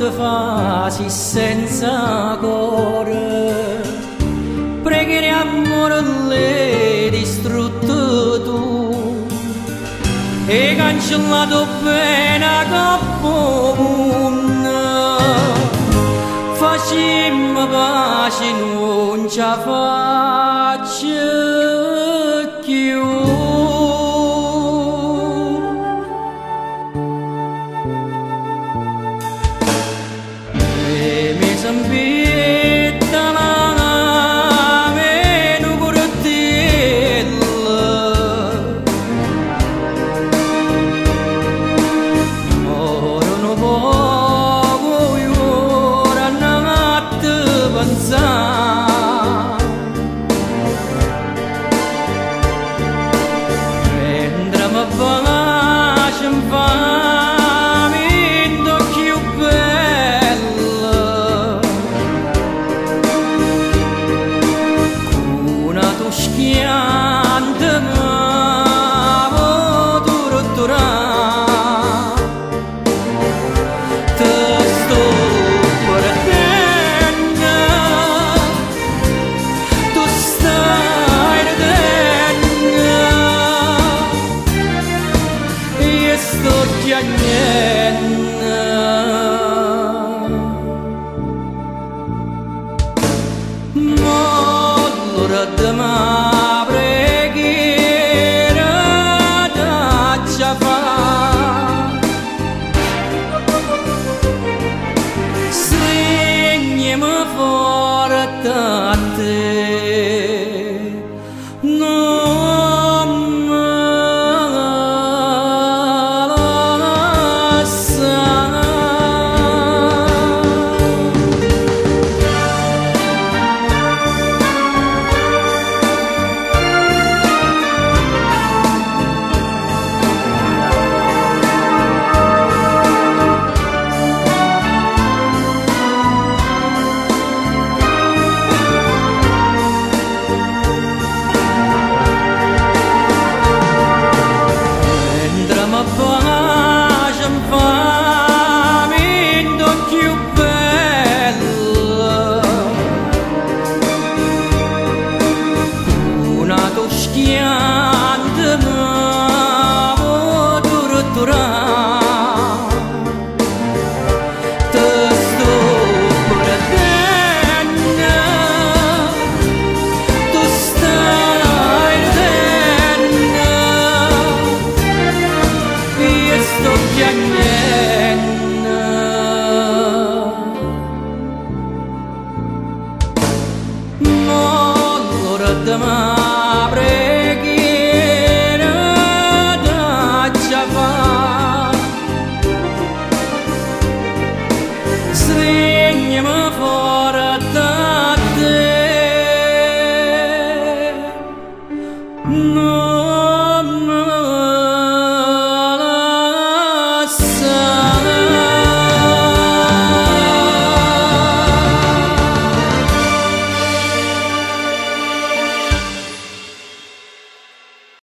quando fasi senza cuore, preghi amore l'hai distrutto tu e cancellato bene cappone. Facimmo pace non ci faccio più. Zambietta la meno cortella, morono poco e ora notte pensare. Prendiamo pace in famiglia più bella, schiante ma tuttora te sto perdendo, tu stai ridendo e sto piangendo. Allora domani preghiera da fa, stringiamo forte a te, non me lasciare. Pace in famiglia più bella, una toschiante ma tuttora te sto perdendo, tu stai ridendo e sto piangendo. Allora domani